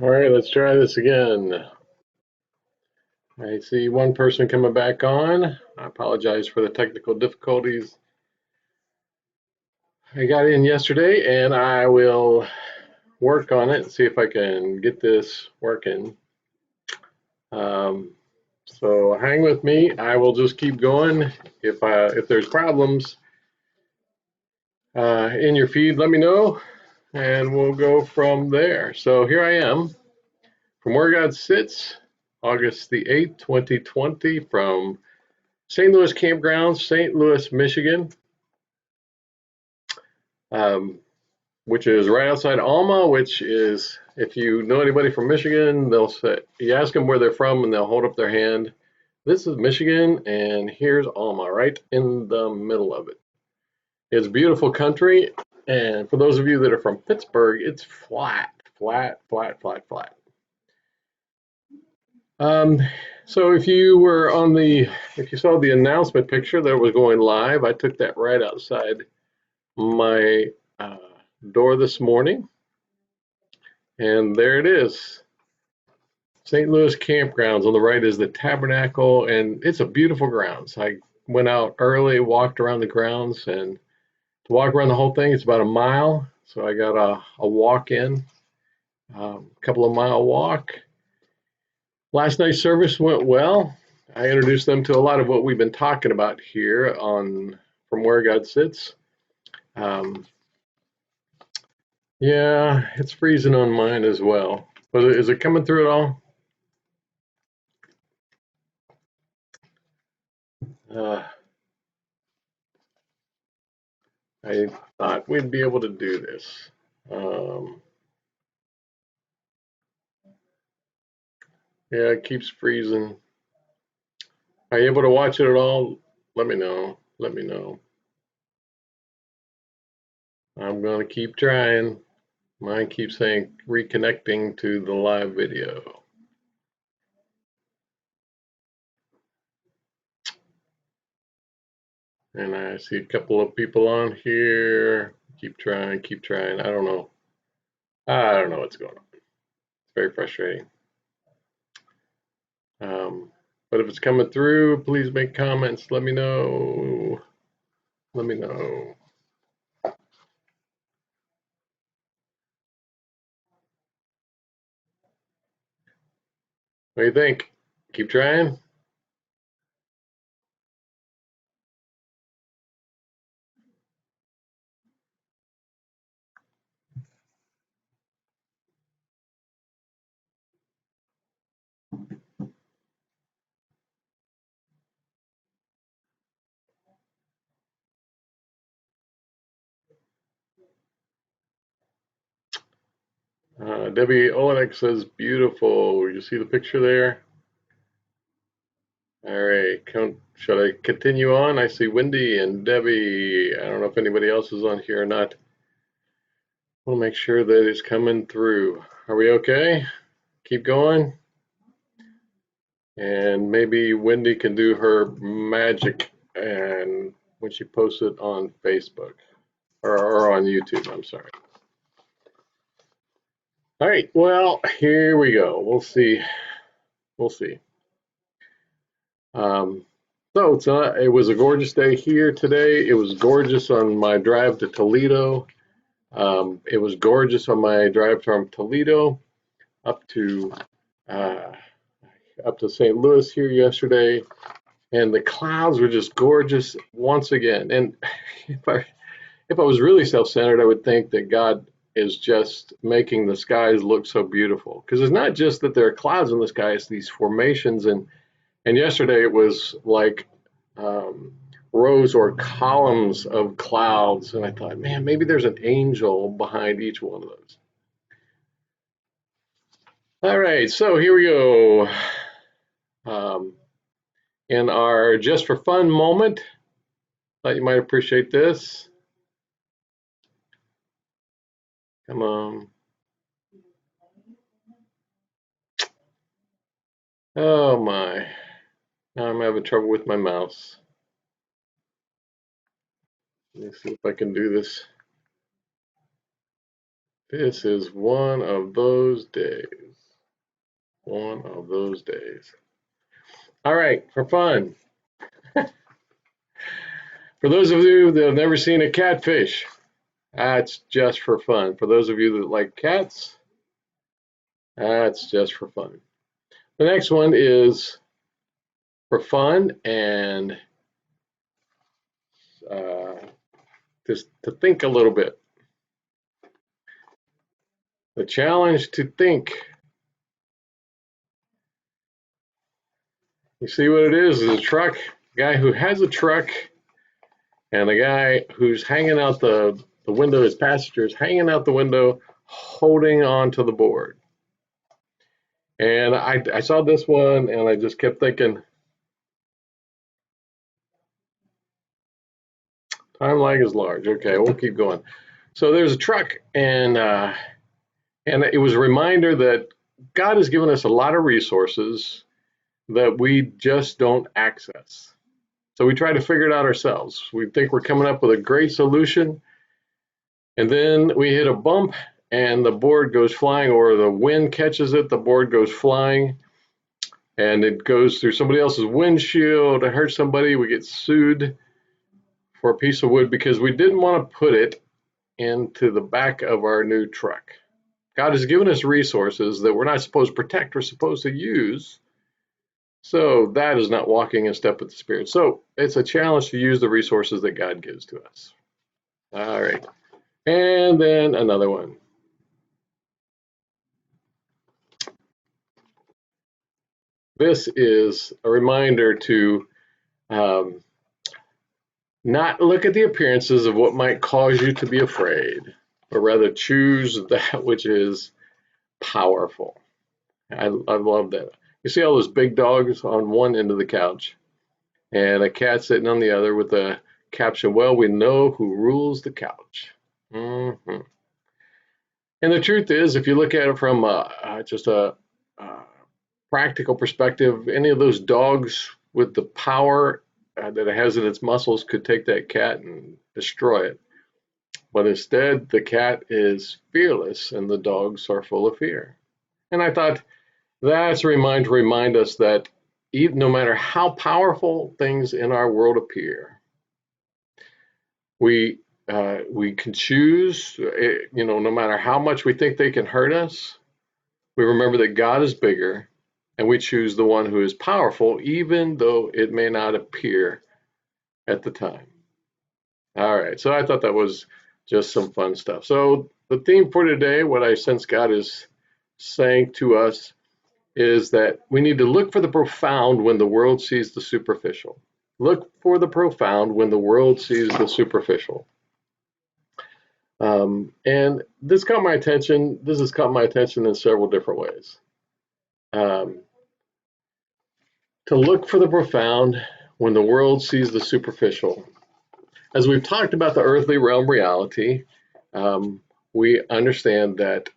All right, let's try this again. I see one person coming back on. I apologize for the technical difficulties. I got in yesterday and I will work on it and see if I can get this working. Um, so hang with me. I will just keep going. If there's problems in your feed, let me know and we'll go from there. So here I am from Where God Sits, August the 8th, 2020, from St. Louis Campgrounds, St. Louis, Michigan, um, which is right outside Alma, which is, if you know anybody from Michigan, they'll say, you ask them where they're from and they'll hold up their hand. This is Michigan, and here's Alma, right in the middle of it. It's beautiful country, and for those of you that are from Pittsburgh, it's flat, flat, flat, flat, flat. Um, so if you saw the announcement picture that was going live, I took that right outside my uh, door this morning, and there it is. St. Louis Campgrounds. On the right is the Tabernacle, and it's a beautiful grounds. I went out early, walked around the grounds, and to walk around the whole thing, it's about a mile. So I got a walk in, a couple of mile walk. Last night's service went well. I introduced them to a lot of what we've been talking about here on From Where God Sits. Um, yeah, it's freezing on mine as well. But is it coming through at all? Uh, I thought we'd be able to do this. Um, yeah, it keeps freezing. Are you able to watch it at all? Let me know. Let me know. I'm going to keep trying. Mine keeps saying reconnecting to the live video. And I see a couple of people on here. Keep trying, keep trying. I don't know. I don't know what's going on. It's very frustrating. But if it's coming through, please make comments. Let me know. Let me know. What do you think? Keep trying? Debbie Olenek says, beautiful. You see the picture there? All right. Should I continue on? I see Wendy and Debbie. I don't know if anybody else is on here or not. We'll make sure that it's coming through. Are we okay? Keep going. And maybe Wendy can do her magic and when she posts it on Facebook or on YouTube, I'm sorry. All right, well, here we go. We'll see. We'll see. Um, it was a gorgeous day here today. It was gorgeous on my drive to Toledo. It was gorgeous on my drive from Toledo up to uh, St. Louis here yesterday, and the clouds were just gorgeous once again. And if I if I was really self-centered, I would think that God is just making the skies look so beautiful, because it's not just that there are clouds in the sky; it's these formations. And yesterday it was like um, rows or columns of clouds, and I thought, man, maybe there's an angel behind each one of those. All right, so here we go. Um, in our just for fun moment, thought you might appreciate this. Come on. Oh my. Now I'm having trouble with my mouse. Let me see if I can do this. This is one of those days. One of those days. All right, for fun. For those of you that have never seen a catfish, that's just for fun. For those of you that like cats, that's just for fun. The next one is for fun and just to think a little bit. The challenge to think. You see what it is a truck, a guy who has a truck, and a guy who's hanging out the window, his passenger's hanging out the window, holding on to the board. And I saw this one and I just kept thinking, time lag is large. Okay, we'll keep going. So there's a truck, and it was a reminder that God has given us a lot of resources that we just don't access. So we try to figure it out ourselves. We think we're coming up with a great solution, and then we hit a bump and the board goes flying, or the wind catches it, the board goes flying, and it goes through somebody else's windshield, it hurts somebody, we get sued for a piece of wood because we didn't want to put it into the back of our new truck. God has given us resources that we're not supposed to protect, we're supposed to use. So that is not walking in step with the Spirit. So it's a challenge to use the resources that God gives to us. All right. And then another one. This is a reminder to not look at the appearances of what might cause you to be afraid, but rather choose that which is powerful. I love that. You see all those big dogs on one end of the couch and a cat sitting on the other with a caption, well, we know who rules the couch. Mm-hmm. And the truth is, if you look at it from just a practical perspective, any of those dogs with the power that it has in its muscles could take that cat and destroy it. But instead, the cat is fearless and the dogs are full of fear. And I thought that's a reminder to remind us that even, no matter how powerful things in our world appear, we can choose, no matter how much we think they can hurt us, we remember that God is bigger, and we choose the one who is powerful, even though it may not appear at the time. All right, so I thought that was just some fun stuff. So the theme for today, what I sense God is saying to us, is that we need to look for the profound when the world sees the superficial. Look for the profound when the world sees the superficial. And this caught my attention. This has caught my attention in several different ways. To look for the profound when the world sees the superficial. As we've talked about the earthly realm reality, we understand that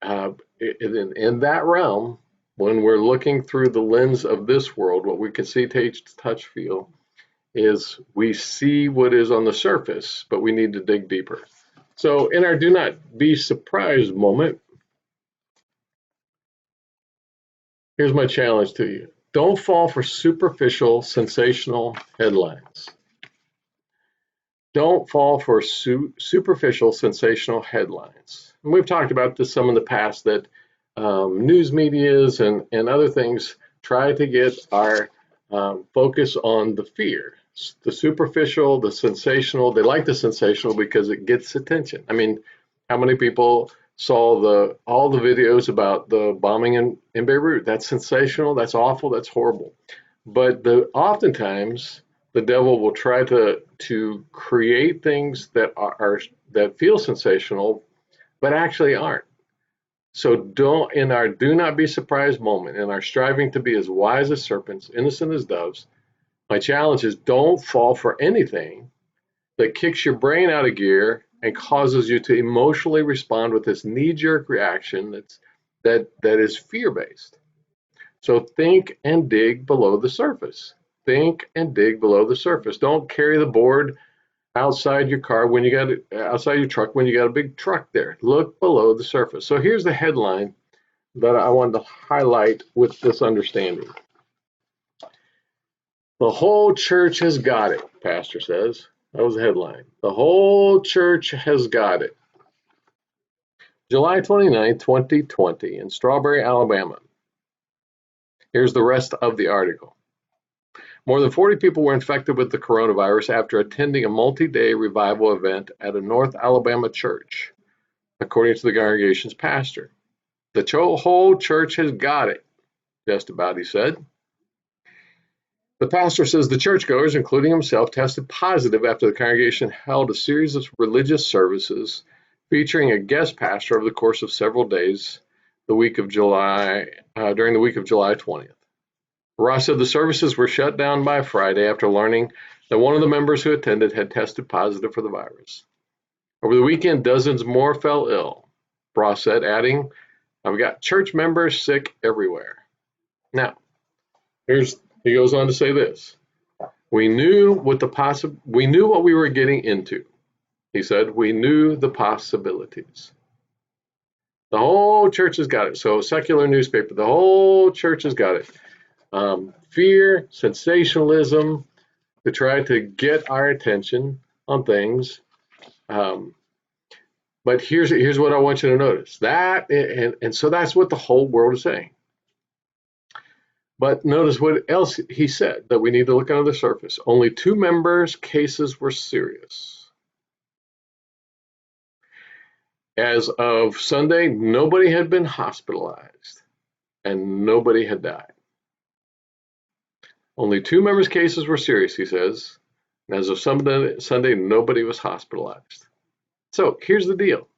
in that realm, when we're looking through the lens of this world, what we can see, taste, touch, feel, is we see what is on the surface, but we need to dig deeper. So in our do not be surprised moment, here's my challenge to you. Don't fall for superficial, sensational headlines. Don't fall for superficial, sensational headlines. And we've talked about this some in the past, that news medias and other things try to get our focus on the fear, the superficial, the sensational. They like the sensational because it gets attention. I mean, how many people saw all the videos about the bombing in Beirut? That's sensational, that's awful, that's horrible. But oftentimes the devil will try to create things that that feel sensational, but actually aren't. So in our do not be surprised moment, in our striving to be as wise as serpents, innocent as doves, my challenge is don't fall for anything that kicks your brain out of gear and causes you to emotionally respond with this knee-jerk reaction that is fear-based. So think and dig below the surface. Think and dig below the surface. Don't carry the board outside your car when you got it, outside your truck when you got a big truck there. Look below the surface. So here's the headline that I wanted to highlight with this understanding. The whole church has got it, pastor says. That was the headline. The whole church has got it. July 29, 2020, in Strawberry, Alabama. Here's the rest of the article. More than 40 people were infected with the coronavirus after attending a multi-day revival event at a North Alabama church, according to the congregation's pastor. The whole church has got it, just about, he said. The pastor says the churchgoers, including himself, tested positive after the congregation held a series of religious services featuring a guest pastor over the course of several days during the week of July 20th. Ross said the services were shut down by Friday after learning that one of the members who attended had tested positive for the virus. Over the weekend, dozens more fell ill, Ross said, adding, "I've got church members sick everywhere." Now, he goes on to say this. We knew what we were getting into. He said, we knew the possibilities. The whole church has got it. So, secular newspaper, the whole church has got it. Fear, sensationalism, to try to get our attention on things. But here's what I want you to notice. And so that's what the whole world is saying. But notice what else he said, that we need to look under the surface. Only 2 members' cases were serious. As of Sunday, nobody had been hospitalized and nobody had died. Only 2 members' cases were serious, he says. And as of Sunday, nobody was hospitalized. So here's the deal.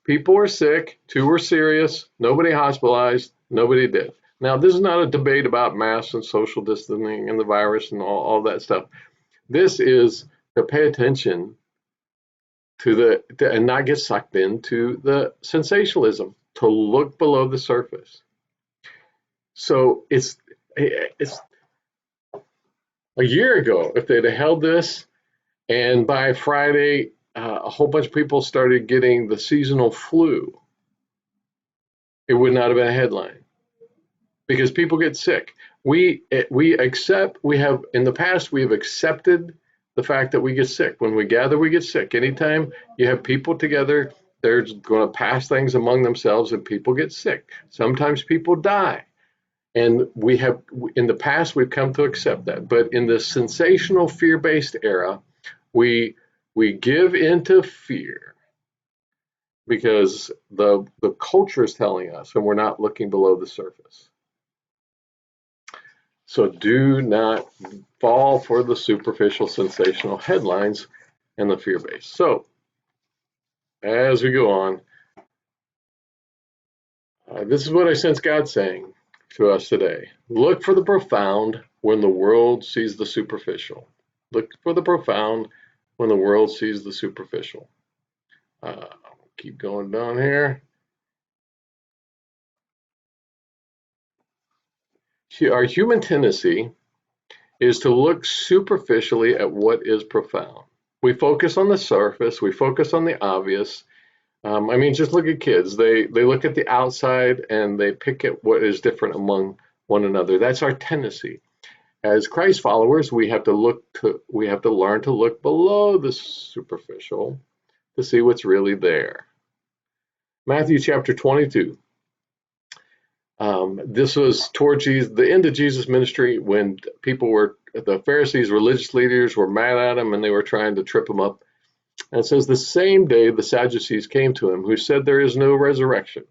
People were sick, 2 were serious, nobody hospitalized, nobody did. Now, this is not a debate about masks and social distancing and the virus and all that stuff. This is to pay attention to and not get sucked into the sensationalism, to look below the surface. So it's a year ago, if they'd have held this, and by Friday, a whole bunch of people started getting the seasonal flu, it would not have been a headline. Because people get sick. In the past, we have accepted the fact that we get sick. When we gather, we get sick. Anytime you have people together, they're going to pass things among themselves and people get sick. Sometimes people die. And in the past, we've come to accept that. But in the sensational fear-based era, we give into fear because the culture is telling us, and we're not looking below the surface. So do not fall for the superficial, sensational headlines and the fear-based. So as we go on, this is what I sense God saying to us today. Look for the profound when the world sees the superficial. Look for the profound when the world sees the superficial. Keep going down here. Our human tendency is to look superficially at what is profound. We focus on the surface, we focus on the obvious. Just look at kids. They look at the outside and they pick at what is different among one another. That's our tendency. As Christ followers, we have to learn to look below the superficial to see what's really there. Matthew chapter 22. This was towards the end of Jesus' ministry when the Pharisees, religious leaders, were mad at him and they were trying to trip him up. And it says, the same day the Sadducees came to him, who said there is no resurrection.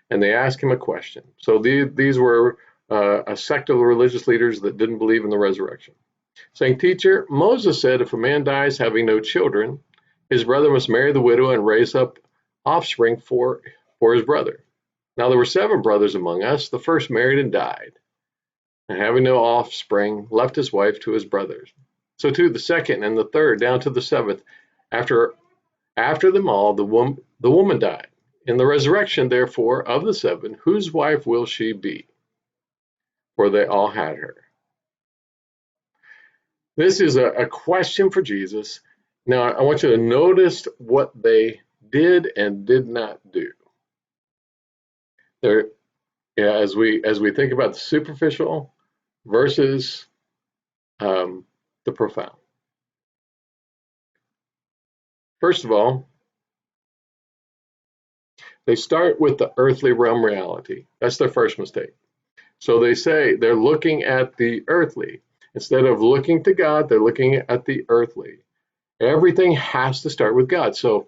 And they asked him a question. So these were a sect of the religious leaders that didn't believe in the resurrection. Saying, Teacher, Moses said if a man dies having no children, his brother must marry the widow and raise up offspring for his brother. Now there were 7 brothers among us. The first married and died, and having no offspring, left his wife to his brothers. So too the second and the third, down to the 7th. After them all, the woman died. In the resurrection, therefore, of the 7, whose wife will she be? For they all had her. This is a question for Jesus. Now, I want you to notice what they did and did not do. There, yeah, as we think about the superficial versus the profound. First of all, they start with the earthly realm reality. That's their first mistake. So they say they're looking at the earthly. Instead of looking to God, they're looking at the earthly. Everything has to start with God. So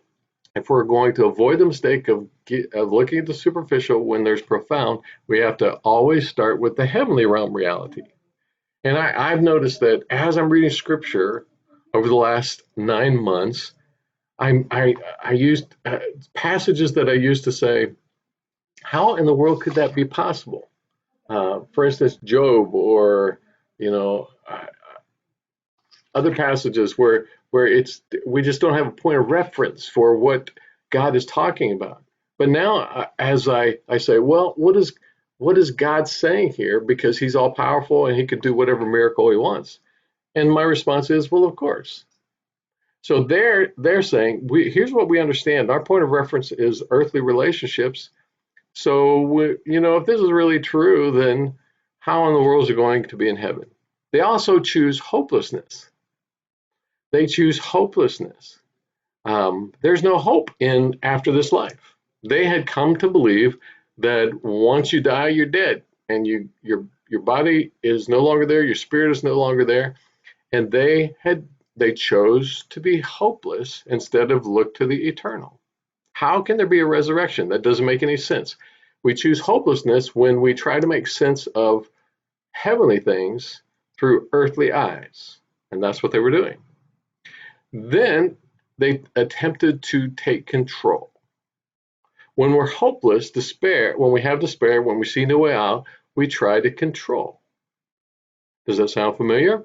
if we're going to avoid the mistake of looking at the superficial when there's profound, we have to always start with the heavenly realm reality. And I've noticed that as I'm reading scripture over the last 9 months, I used passages that I used to say, how in the world could that be possible? For instance, Job, or you know, other passages where we just don't have a point of reference for what God is talking about. But now, as I say, well, what is God saying here? Because He's all powerful and He could do whatever miracle He wants. And my response is, well, of course. So they're saying, here's what we understand. Our point of reference is earthly relationships. So if this is really true, then how in the world is it going to be in heaven? They also choose hopelessness. They choose hopelessness. There's no hope in after this life. They had come to believe that once you die, you're dead, and your body is no longer there, your spirit is no longer there, and they chose to be hopeless instead of look to the eternal. How can there be a resurrection? That doesn't make any sense. We choose hopelessness when we try to make sense of heavenly things through earthly eyes, and that's what they were doing. Then they attempted to take control. When we're hopeless, when we have despair, when we see no way out, we try to control. Does that sound familiar?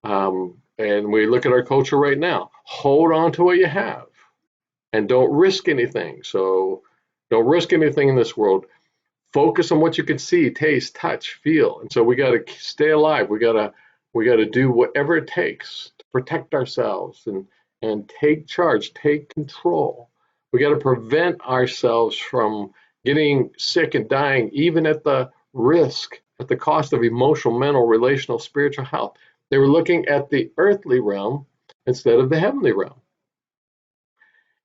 And we look at our culture right now. Hold on to what you have and don't risk anything. So don't risk anything in this world. Focus on what you can see, taste, touch, feel. And so we got to stay alive. We got to do whatever it takes to protect ourselves and take charge, take control. We got to prevent ourselves from getting sick and dying, even at the risk, at the cost of emotional, mental, relational, spiritual health. They were looking at the earthly realm instead of the heavenly realm.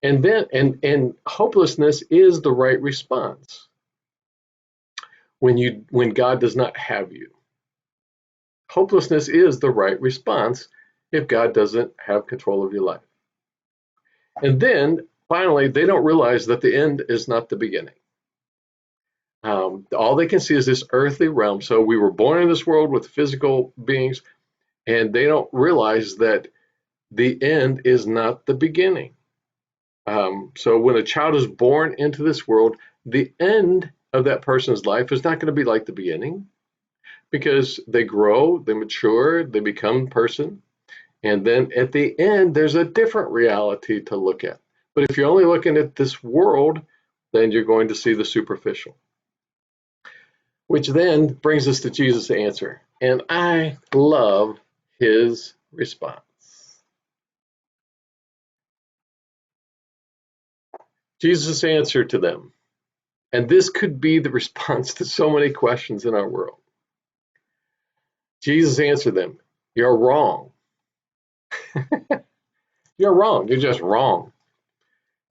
And then, and hopelessness is the right response when God does not have you. Hopelessness is the right response if God doesn't have control of your life. And then finally, they don't realize that the end is not the beginning. All they can see is this earthly realm. So we were born in this world with physical beings, and they don't realize that the end is not the beginning. So when a child is born into this world, the end of that person's life is not going to be like the beginning, because they grow, they mature, they become a person. And then at the end, there's a different reality to look at. But if you're only looking at this world, then you're going to see the superficial. Which then brings us to Jesus' answer. And I love his response. Jesus' answer to them. And this could be the response to so many questions in our world. Jesus answered them, you're wrong. You're wrong. You're just wrong.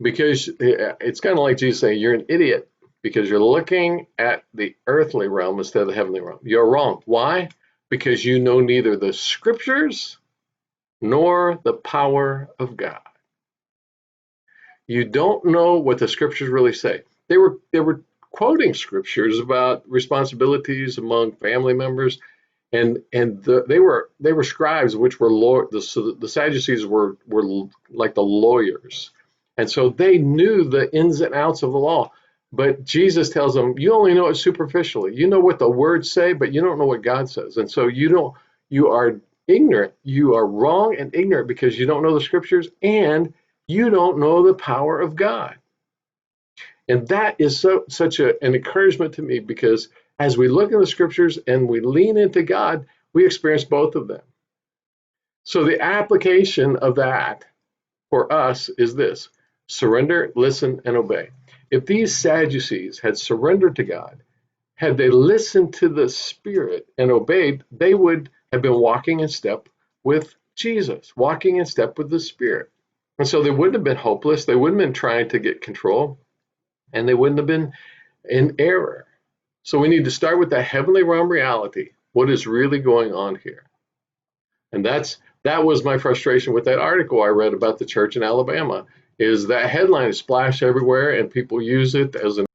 Because it's kind of like Jesus saying, you're an idiot because you're looking at the earthly realm instead of the heavenly realm. You're wrong. Why? Because you know neither the scriptures nor the power of God. You don't know what the scriptures really say. They were quoting scriptures about responsibilities among family members, and they were scribes, which were the Sadducees were like the lawyers, and so they knew the ins and outs of the law. But Jesus tells them, you only know it superficially. You know what the words say, but you don't know what God says, and so you are ignorant. You are wrong and ignorant because you don't know the scriptures and you don't know the power of God. And that is such an encouragement to me, because as we look in the scriptures and we lean into God, we experience both of them. So the application of that for us is this: surrender, listen, and obey. If these Sadducees had surrendered to God, had they listened to the Spirit and obeyed, they would have been walking in step with Jesus, walking in step with the Spirit. And so they wouldn't have been hopeless. They wouldn't have been trying to get control, and they wouldn't have been in error. So we need to start with that heavenly realm reality. What is really going on here? And that was my frustration with that article I read about the church in Alabama, is that headline is splashed everywhere and people use it as an